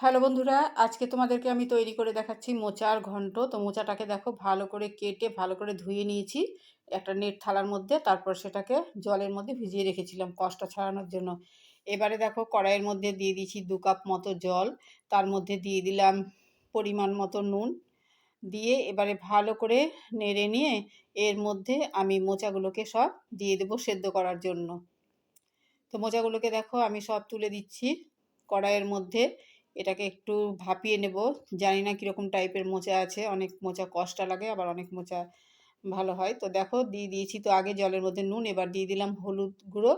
Hello বন্ধুরা, আজকে তোমাদেরকে আমি তৈরি করে দেখাচ্ছি মোচার ঘন্ট। তো মোচাটাকে দেখো ভালো করে কেটে ভালো করে ধুয়ে নিয়েছি একটা নেট থালার মধ্যে। তারপর সেটাকে জলের মধ্যে ভিজিয়ে রেখেছিলাম কষটা ছাড়ানোর জন্য। এবারে দেখো কড়াইয়ের মধ্যে দিয়ে দিয়েছি 2 কাপ মতো জল। তার মধ্যে দিয়ে দিলাম পরিমাণ মতো নুন। দিয়ে এবারে ভালো করে নেড়ে নিয়ে এর মধ্যে আমি মোচাগুলোকে সব দিয়ে দেবো সেদ্ধ করার জন্য। তো মোচাগুলোকে দেখো আমি সব তুলে দিচ্ছি কড়াইয়ের মধ্যে। এটাকে একটু ভাপিয়ে নেব। জানি না কীরকম টাইপের মোচা আছে, অনেক মোচা কষটা লাগে, আবার অনেক মোচা ভালো হয়। তো দেখো দিয়ে দিয়েছি তো আগে জলের মধ্যে নুন, এবার দিয়ে দিলাম হলুদ গুঁড়ো।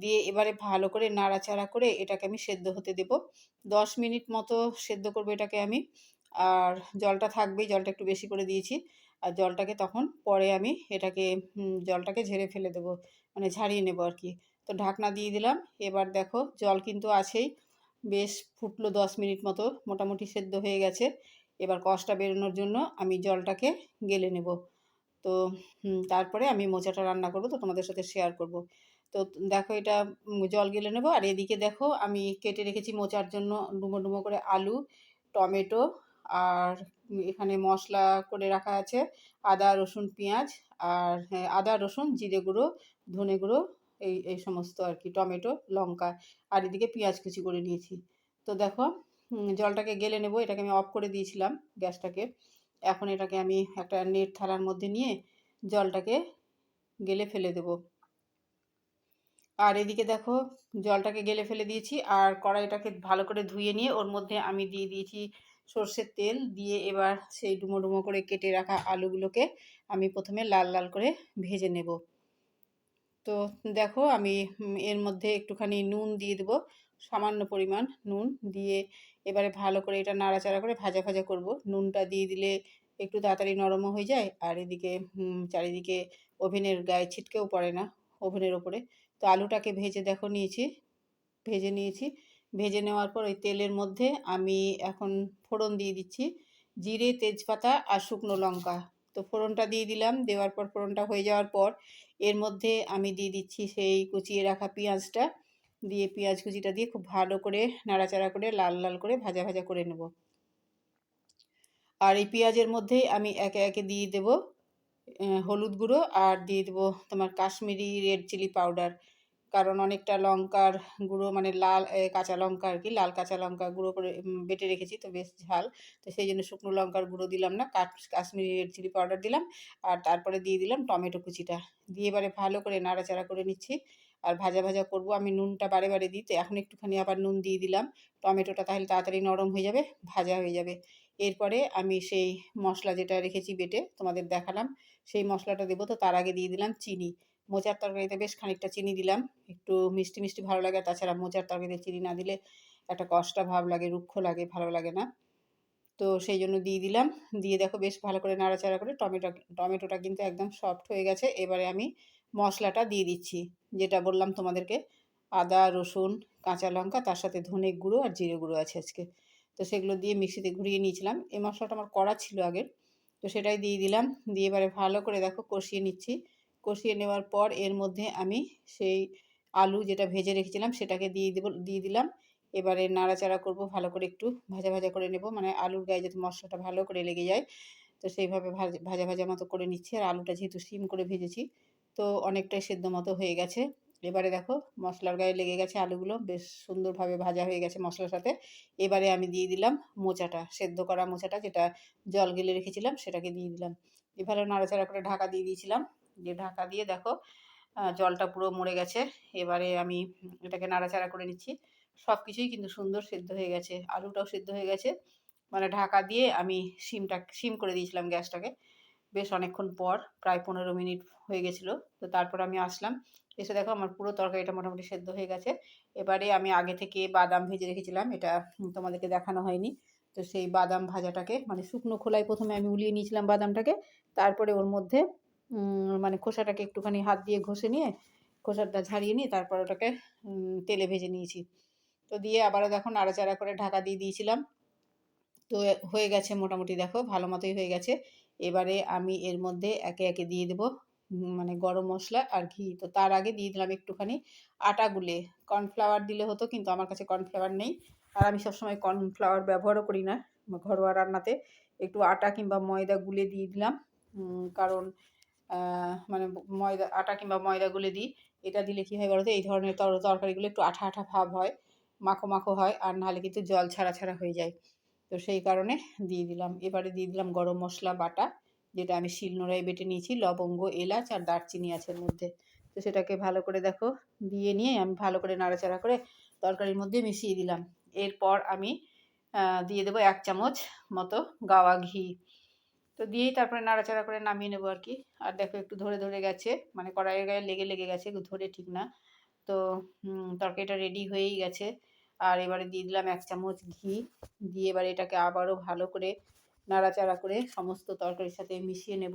দিয়ে এবারে ভালো করে নাড়াচাড়া করে এটাকে আমি সেদ্ধ হতে দেব। 10 মিনিট মতো সেদ্ধ করবো এটাকে আমি। আর জলটা থাকবেই, জলটা একটু বেশি করে দিয়েছি। আর জলটাকে তখন পরে আমি এটাকে জলটাকে ঝেড়ে ফেলে দেবো, মানে ঝারিয়ে নেবো আর কি। তো ঢাকনা দিয়ে দিলাম। এবার দেখো জল কিন্তু আছেই, বেশ ফুটলো 10 মিনিট মতো, মোটামুটি সেদ্ধ হয়ে গেছে। এবার কষটা বেরোনোর জন্য আমি জলটাকে গেলে নেব। তো তারপরে আমি মোচাটা রান্না করব, তো তোমাদের সাথে শেয়ার করব। তো দেখো এটা জল গেলে নেব। আর এদিকে দেখো আমি কেটে রেখেছি মোচার জন্য ডুমো ডুমো করে আলু, টমেটো। আর এখানে মশলা করে রাখা আছে আদা রসুন পেঁয়াজ। আর হ্যাঁ, আদা রসুন জিরে গুঁড়ো ধনে গুঁড়ো, এই এই সমস্ত আর কি, টমেটো লঙ্কা। আর এদিকে পেঁয়াজ কুচি করে নিয়েছি। তো দেখো জলটাকে গেলে নেব। এটাকে আমি অফ করে দিয়েছিলাম গ্যাসটাকে। এখন এটাকে আমি একটা নেট থালার মধ্যে নিয়ে জলটাকে গেলে ফেলে দেব। আর এদিকে দেখো জলটাকে গেলে ফেলে দিয়েছি। আর কড়াইটাকে ভালো করে ধুয়ে নিয়ে ওর মধ্যে আমি দিয়ে দিয়েছি সর্ষের তেল। দিয়ে এবার সেই ডুমো ডুমো করে কেটে রাখা আলুগুলোকে আমি প্রথমে লাল লাল করে ভেজে নেব। তো দেখো আমি এর মধ্যে একটুখানি নুন দিয়ে দেবো, সামান্য পরিমাণ নুন দিয়ে এবারে ভালো করে এটা নাড়াচাড়া করে ভাজা ভাজা করব। নুনটা দিয়ে দিলে একটু তাড়াতাড়ি নরমও হয়ে যায়। আর এদিকে চারিদিকে ওভেনের গায়ে ছিটকেও পড়ে না, ওভেনের ওপরে। তো আলুটাকে ভেজে দেখো নিয়েছি, ভেজে নিয়েছি। ভেজে নেওয়ার পর ওই তেলের মধ্যে আমি এখন ফোড়ন দিয়ে দিচ্ছি, জিরে তেজপাতা আর শুকনো লঙ্কা। তো ফোড়নটা দিয়ে দিলাম। দেওয়ার পর ফোড়নটা হয়ে যাওয়ার পর এর মধ্যে আমি দিয়ে দিচ্ছি সেই কুচিয়ে রাখা পেঁয়াজটা। দিয়ে পেঁয়াজ কুচিটা দিয়ে খুব ভালো করে নাড়াচাড়া করে লাল লাল করে ভাজা ভাজা করে নেব। আর এই পেঁয়াজের মধ্যেই আমি একে একে দিয়ে দেব হলুদ গুঁড়ো, আর দিয়ে দেবো তোমার কাশ্মীরি রেড চিলি পাউডার। কারণ অনেকটা লঙ্কার গুঁড়ো, মানে লাল কাঁচা লঙ্কা আর কি, লাল কাঁচা লঙ্কা গুঁড়ো করে বেটে রেখেছি, তো বেশ ঝাল। তো সেই জন্য শুকনো লঙ্কার গুঁড়ো দিলাম না, কাশ্মীরি রেড চিলি পাউডার দিলাম। আর তারপরে দিয়ে দিলাম টমেটো কুচিটা। দিয়ে এবারে ভালো করে নাড়াচাড়া করে নিচ্ছি। আর ভাজা ভাজা করব আমি। নুনটা বারে বারে দিতে এখন একটুখানি আবার নুন দিয়ে দিলাম। টমেটোটা তাহলে তাড়াতাড়ি নরম হয়ে যাবে, ভাজা হয়ে যাবে। এরপরে আমি সেই মশলা যেটা রেখেছি বেটে তোমাদের দেখালাম, সেই মশলাটা দেবো। তো তার আগে দিয়ে দিলাম চিনি। মোচার তরকারিতে বেশ খানিকটা চিনি দিলাম, একটু মিষ্টি মিষ্টি ভালো লাগে। তাছাড়া মোচার তরকারিতে চিনি না দিলে একটা কষটা ভাব লাগে, রুক্ষ লাগে, ভালো লাগে না। তো সেই জন্য দিয়ে দিলাম। দিয়ে দেখো বেশ ভালো করে নাড়াচাড়া করে টমেটোটা কিন্তু একদম সফট হয়ে গেছে। এবারে আমি মশলাটা দিয়ে দিচ্ছি, যেটা বললাম তোমাদেরকে, আদা রসুন কাঁচা লঙ্কা, তার সাথে ধনে গুঁড়ো আর জিরে গুঁড়ো আছে আজকে। তো সেগুলো দিয়ে মিক্সিতে ঘুরিয়ে নিয়েছিলাম। এই মশলাটা আমার করা ছিল আগের, তো সেটাই দিয়ে দিলাম। দিয়ে এবারে ভালো করে দেখো কষিয়ে নিচ্ছি। কষিয়ে নেওয়ার পর এর মধ্যে আমি সেই আলু যেটা ভেজে রেখেছিলাম সেটাকে দিয়ে দিলাম। এবারে নাড়াচাড়া করব, ভালো করে একটু ভাজা ভাজা করে নেব, মানে আলুর গায়ে যাতে মশলাটা ভালো করে লেগে যায়। তো সেইভাবে ভাজা ভাজা মতো করে নিচ্ছি। আর আলুটা যেহেতু সিম করে ভেজেছি, তো অনেকটাই সেদ্ধ মতো হয়ে গেছে। এবারে দেখো মশলার গায়ে লেগে গেছে, আলুগুলো বেশ সুন্দরভাবে ভাজা হয়ে গেছে মশলার সাথে। এবারে আমি দিয়ে দিলাম মোচাটা, সেদ্ধ করা মোচাটা যেটা জল গেলে রেখেছিলাম সেটাকে দিয়ে দিলাম। এভাবে নাড়াচাড়া করে ঢাকা দিয়ে দিয়েছিলাম। দিয়ে ঢাকা দিয়ে দেখো জলটা পুরো মরে গেছে। এবারে আমি এটাকে নাড়াচাড়া করে নিচ্ছি। সব কিছুই কিন্তু সুন্দর সেদ্ধ হয়ে গেছে, আলুটাও সেদ্ধ হয়ে গেছে। মানে ঢাকা দিয়ে আমি সিম করে দিয়েছিলাম গ্যাসটাকে। বেশ অনেকক্ষণ পর, প্রায় 15 মিনিট হয়ে গেছিলো। তো তারপর আমি আসলাম, এসে দেখো আমার পুরো তরকারিটা মোটামুটি সেদ্ধ হয়ে গেছে। এবারে আমি আগে থেকে বাদাম ভেজে রেখেছিলাম, এটা তোমাদেরকে দেখানো হয়নি। তো সেই বাদাম ভাজাটাকে, মানে শুকনো খোলায় প্রথমে আমি উলিয়ে নিয়েছিলাম বাদামটাকে। তারপরে ওর মধ্যে মানে খোসাটাকে একটুখানি হাত দিয়ে ঘষে নিয়ে, খোসাটা ছাড়িয়ে নিয়ে তারপর ওটাকে তেলে ভেজে নিয়েছি। তো দিয়ে আবারও দেখো নাড়াচাড়া করে ঢাকা দিয়ে দিয়েছিলাম। তো হয়ে গেছে মোটামুটি, দেখো ভালো মতোই হয়ে গেছে। এবারে আমি এর মধ্যে একে একে দিয়ে দেবো মানে গরম মশলা আর ঘি। তো তার আগে দিয়ে দিলাম একটুখানি আটা গুলে। কর্নফ্লাওয়ার দিলে হতো, কিন্তু আমার কাছে কর্নফ্লাওয়ার নেই। আর আমি সবসময় কর্নফ্লাওয়ার ব্যবহারও করি না ঘরোয়া রান্নাতে। একটু আটা কিংবা ময়দা গুলে দিয়ে দিলাম। কারণ মানে ময়দা আটা কিংবা ময়দা গুলে দিই। এটা দিলে কী হয় বলো তো, এই ধরনের তরকারিগুলো একটু আঠা আঠা ভাব হয়, মাখো মাখো হয়, আর নাহলে কিন্তু জল ছাড়া ছাড়া হয়ে যায়। তো সেই কারণে দিয়ে দিলাম। এবারে দিয়ে দিলাম গরম মশলা বাটা, যেটা আমি শিলনোড়ায় বেটে নিয়েছি। লবঙ্গ, এলাচ আর দারচিনি আছে এর মধ্যে। তো সেটাকে ভালো করে দেখো দিয়ে নিয়ে আমি ভালো করে নাড়াচাড়া করে তরকারির মধ্যে মিশিয়ে দিলাম। এরপর আমি দিয়ে দেবো 1 চামচ মতো গাওয়া ঘি। তো দিয়েই তারপরে নাড়াচাড়া করে নামিয়ে নেবো আর কি। আর দেখো একটু ধরে ধরে গেছে, মানে কড়াইয়ের গায়ে লেগে লেগে গেছে, ধরে ঠিক না। তো তরকারিটা রেডি হয়েই গেছে। আর এবারে দিয়ে দিলাম 1 চামচ ঘি। দিয়ে এবারে এটাকে আবারও ভালো করে নাড়াচাড়া করে সমস্ত তরকারির সাথে মিশিয়ে নেব।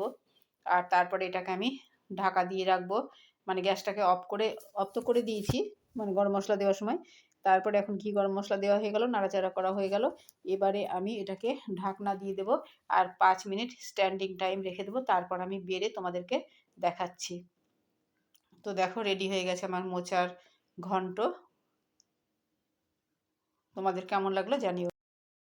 আর তারপরে এটাকে আমি ঢাকা দিয়ে রাখবো। মানে গ্যাসটাকে অফ তো করে দিয়েছি, মানে গরম মশলা দেওয়ার সময়। তারপরে এখন ঘি গরম মশলা দেওয়া হয়ে গেল, নাড়াচাড়া করা হয়ে গেল। এবারে আমি এটাকে ঢাকনা দিয়ে দেবো আর 5 মিনিট স্ট্যান্ডিং টাইম রেখে দেবো। তারপর আমি বেড়ে তোমাদেরকে দেখাচ্ছি। তো দেখো রেডি হয়ে গেছে আমার মোচার ঘন্ট। তোমাদের কেমন লাগলো জানিও।